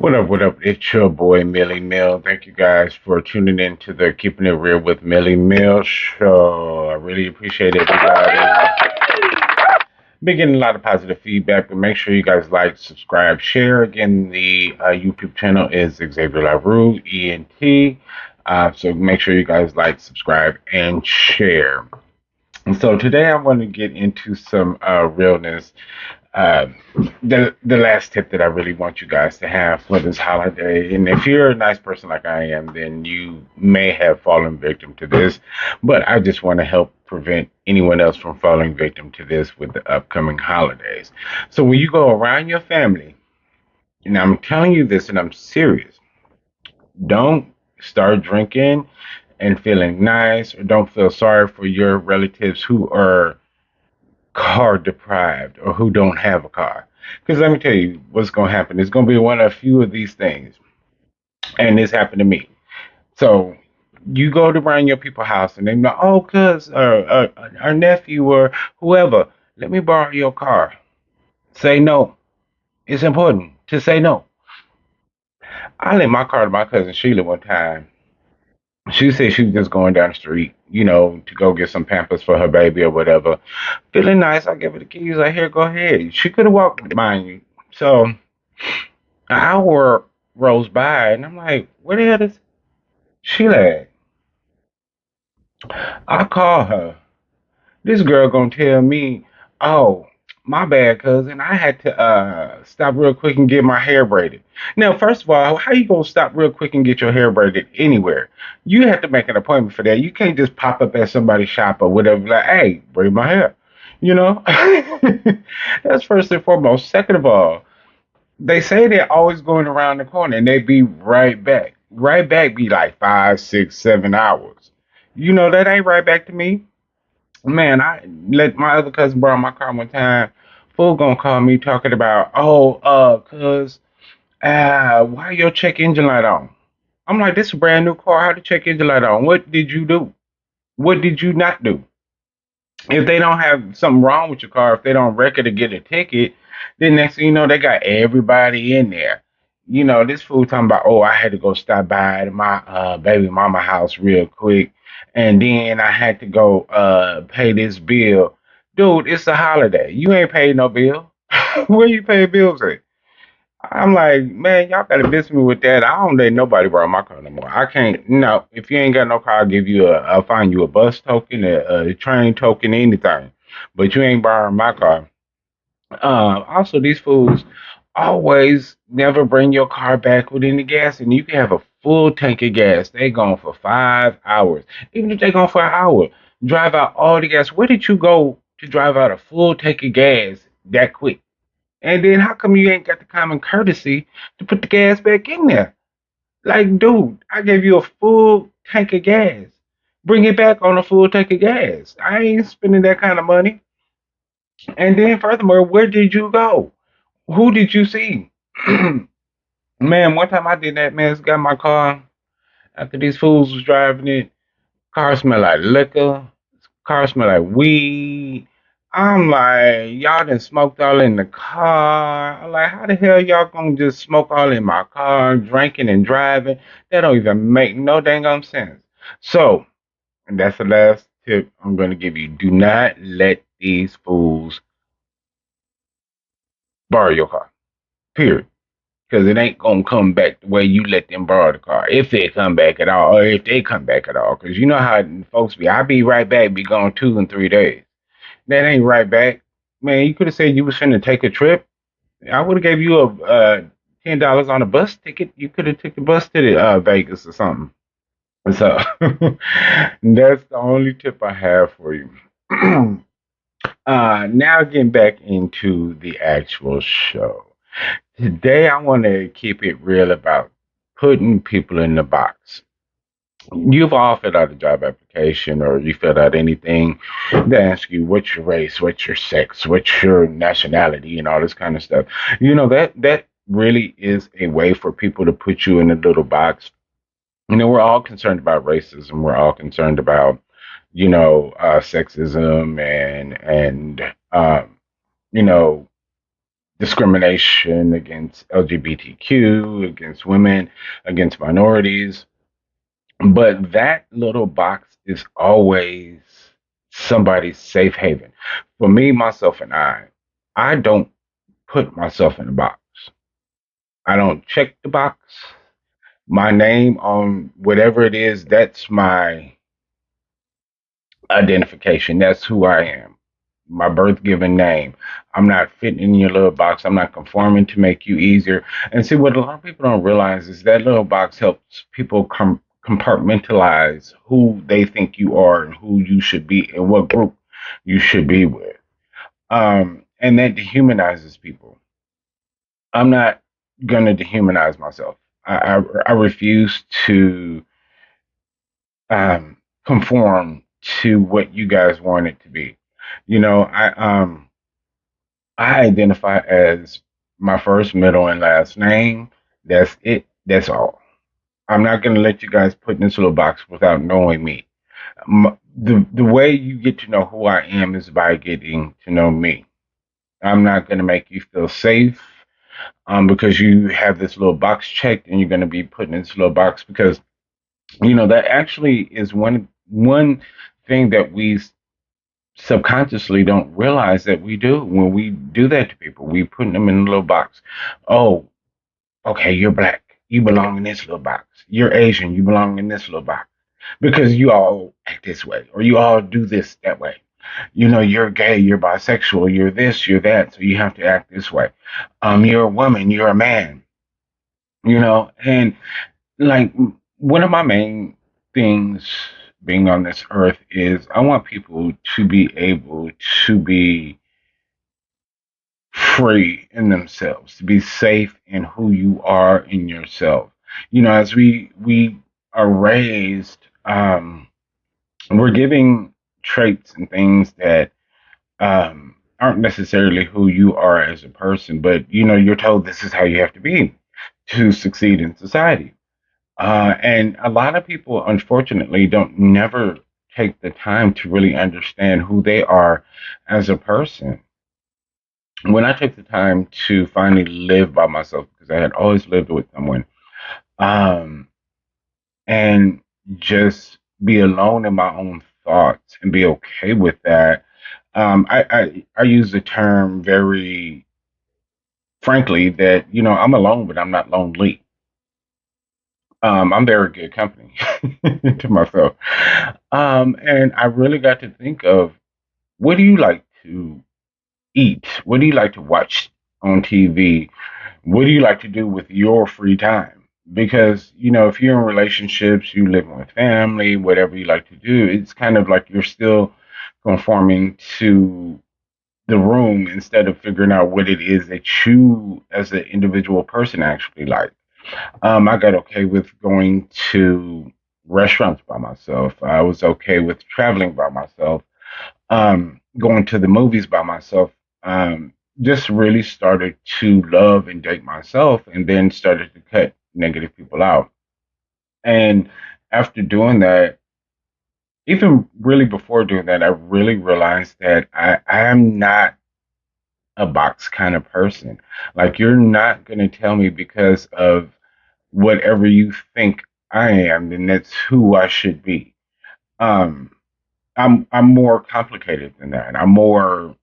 What up? It's your boy Millie Mill. Thank you guys for tuning in to the Keeping It Real with Millie Mill show. I really appreciate everybody. Been getting a lot of positive feedback, but make sure you guys like, subscribe, share. Again, the YouTube channel is Xavier LaRue, ENT. So make sure you guys like, subscribe, and share. And so today I want to get into some realness. uh, the last tip that I really want you guys to have for this holiday, and if you're a nice person like I am, then you may have fallen victim to this, but I just want to help prevent anyone else from falling victim to this with the upcoming holidays. So when you go around your family, and I'm telling you this, and I'm serious, don't start drinking and feeling nice, or don't feel sorry for your relatives who are car deprived or who don't have a car. Because let me tell you what's going to happen. It's going to be one of a few of these things. And this happened to me. So you go to around your people's house and they're like, oh, cuz, our nephew or whoever, let me borrow your car. Say no. It's important to say no. I lent my car to my cousin Sheila one time. She said she was just going down the street, to go get some Pampers for her baby or whatever. Feeling nice, I give her the keys. Like, here, go ahead. She could have walked, mind you. So an hour rolls by, and I'm like, where the hell is Sheila at? I call her. This girl gonna tell me, oh, my bad, cousin. I had to stop real quick and get my hair braided. Now, first of all, how you gonna stop real quick and get your hair braided anywhere? You have to make an appointment for that. You can't just pop up at somebody's shop or whatever, like, hey, braid my hair. You know? That's first and foremost. Second of all, they say they're always going around the corner and they be right back. Right back be like 5, 6, 7 hours. That ain't right back to me. Man, I let my other cousin borrow my car one time. Fool gonna call me talking about, oh, cuz, why your check engine light on? I'm like, this is a brand new car. How the check engine light on? What did you do? What did you not do? If they don't have something wrong with your car, if they don't record or get a ticket, then next thing you know, they got everybody in there. This fool talking about, oh, I had to go stop by at my baby mama house real quick, and then I had to go pay this bill. Dude, it's a holiday. You ain't paid no bill. Where you pay bills at? I'm like, man, y'all gotta miss me with that. I don't let nobody borrow my car no more. I can't. No, if you ain't got no car, I'll find you a bus token, a train token, anything. But you ain't borrowing my car. Also, these fools always never bring your car back with any gas, and you can have a full tank of gas. They gone for 5 hours. Even if they gone for an hour, drive out all the gas. Where did you go to drive out a full tank of gas that quick? And then how come you ain't got the common courtesy to put the gas back in there? Like, dude, I gave you a full tank of gas. Bring it back on a full tank of gas. I ain't spending that kind of money. And then furthermore, where did you go? Who did you see? Man, one time I did that, man, got my car after these fools was driving it. Car smell like liquor. Car smell like weed. I'm like, y'all done smoked all in the car. I'm like, how the hell y'all gonna just smoke all in my car, drinking and driving? That don't even make no dang on sense. So, and that's the last tip I'm gonna give you. Do not let these fools borrow your car. Period. Because it ain't gonna come back the way you let them borrow the car, if they come back at all, or if they come back at all. Because you know how folks be. I be right back, be gone 2 and 3 days. That ain't right back. Man, you could have said you was finna take a trip. I would have gave you a $10 on a bus ticket. You could have took the bus to the Vegas or something. So that's the only tip I have for you. Now getting back into the actual show. Today I want to keep it real about putting people in the box. You've all filled out a job application or you filled out anything that asks you what's your race, what's your sex, what's your nationality, and all this kind of stuff. That really is a way for people to put you in a little box. We're all concerned about racism. We're all concerned about, sexism and you know, discrimination against LGBTQ, against women, against minorities. But that little box is always somebody's safe haven. For me, myself, and I don't put myself in a box. I don't check the box. My name on whatever it is, that's my identification. That's who I am. My birth given name. I'm not fitting in your little box. I'm not conforming to make you easier. And see, what a lot of people don't realize is that little box helps people compartmentalize who they think you are and who you should be and what group you should be with. And that dehumanizes people. I'm not going to dehumanize myself. I refuse to conform to what you guys want it to be. You know, I identify as my first, middle, and last name. That's it. That's all. I'm not gonna let you guys put in this little box without knowing me. The way you get to know who I am is by getting to know me. I'm not gonna make you feel safe because you have this little box checked and you're gonna be put in this little box because that actually is one thing that we subconsciously don't realize that we do when we do that to people. We put them in a little box. Oh, okay, you're black. You belong in this little box. You're Asian. You belong in this little box because you all act this way or you all do this that way. You're gay. You're bisexual. You're this. You're that. So you have to act this way. You're a woman. You're a man. And like one of my main things being on this earth is I want people to be able to be free in themselves, to be safe in who you are in yourself. As we are raised, we're giving traits and things that aren't necessarily who you are as a person, but you're told this is how you have to be to succeed in society. And a lot of people, unfortunately, don't never take the time to really understand who they are as a person. When I took the time to finally live by myself, because I had always lived with someone, um, and just be alone in my own thoughts and be okay with that, I use the term very frankly that I'm alone, but I'm not lonely. I'm very good company to myself. And I really got to think of what do you like to eat? What do you like to watch on TV? What do you like to do with your free time? Because, if you're in relationships, you live with family, whatever you like to do, it's kind of like you're still conforming to the room instead of figuring out what it is that you as an individual person actually like. I got okay with going to restaurants by myself. I was okay with traveling by myself, going to the movies by myself. Just really started to love and date myself, and then started to cut negative people out. And after doing that, even really before doing that, I really realized that I am not a box kind of person. Like, you're not going to tell me because of whatever you think I am, then that's who I should be. Um, I'm more complicated than that. I'm more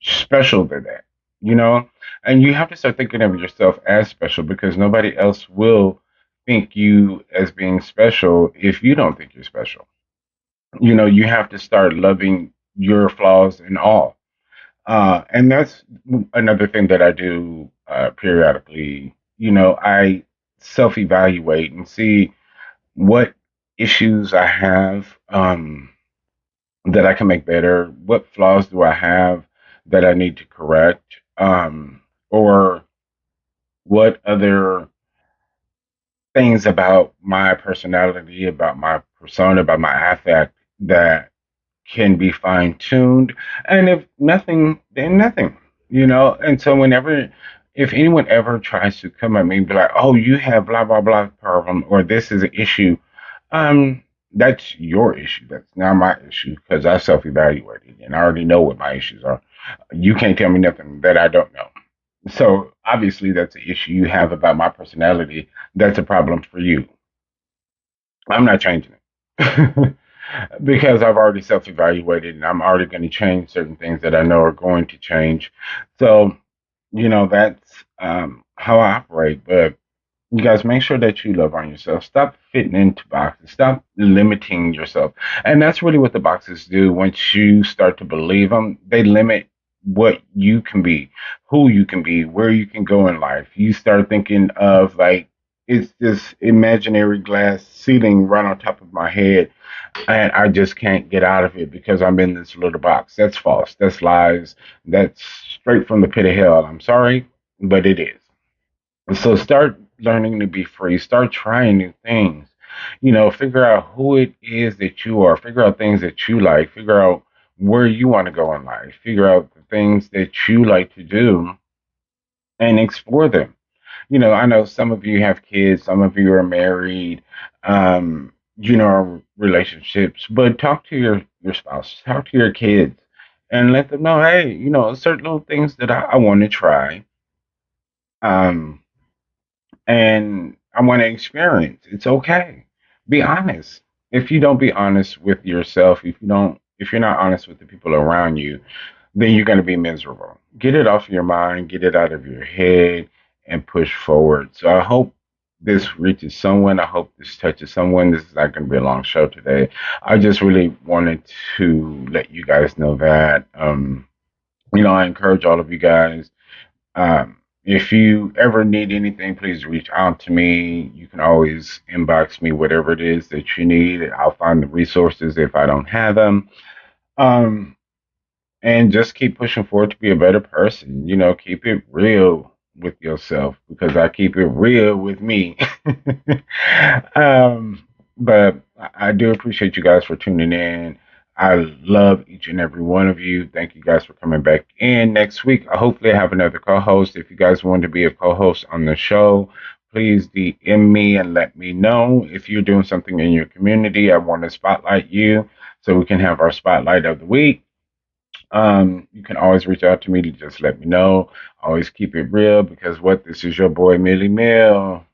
special than that, you know? And you have to start thinking of yourself as special because nobody else will think you as being special if you don't think you're special. You have to start loving your flaws and all. And that's another thing that I do periodically. I self evaluate and see what issues I have that I can make better. What flaws do I have that I need to correct? Or what other things about my personality, about my persona, about my affect that can be fine tuned. And if nothing, then nothing, And so if anyone ever tries to come at me and be like, oh, you have blah, blah, blah problem, or this is an issue, that's your issue. That's not my issue because I self evaluated and I already know what my issues are. You can't tell me nothing that I don't know. So obviously, that's an issue you have about my personality. That's a problem for you. I'm not changing it because I've already self evaluated and I'm already going to change certain things that I know are going to change. So, that's how I operate. But you guys make sure that you love on yourself. Stop fitting into boxes. Stop limiting yourself. And that's really what the boxes do. Once you start to believe them, they limit what you can be, who you can be, where you can go in life. You start thinking of like, it's this imaginary glass ceiling right on top of my head, and I just can't get out of it because I'm in this little box. That's false. That's lies. That's straight from the pit of hell. I'm sorry, but it is. So start learning to be free. Start trying new things. Figure out who it is that you are. Figure out things that you like. Figure out where you want to go in life. Figure out the things that you like to do and explore them. I know some of you have kids, some of you are married, relationships, but talk to your spouse, talk to your kids, and let them know, hey, certain little things that I want to try. Um, and I want to experience. It's okay. Be honest. If you don't be honest with yourself, if you're not honest with the people around you, then you're going to be miserable. Get it off your mind, get it out of your head, and push forward. So I hope this reaches someone. I hope this touches someone. This is not going to be a long show today. I just really wanted to let you guys know that. I encourage all of you guys, if you ever need anything, please reach out to me. You can always inbox me whatever it is that you need. I'll find the resources if I don't have them. Um, and just keep pushing forward to be a better person. Keep it real with yourself because I keep it real with me. But I do appreciate you guys for tuning in. I love each and every one of you. Thank you guys for coming back in next week. Hopefully, I have another co host. If you guys want to be a co host on the show, please DM me and let me know. If you're doing something in your community, I want to spotlight you so we can have our spotlight of the week. You can always reach out to me to just let me know. Always keep it real because this is your boy Millie Mill.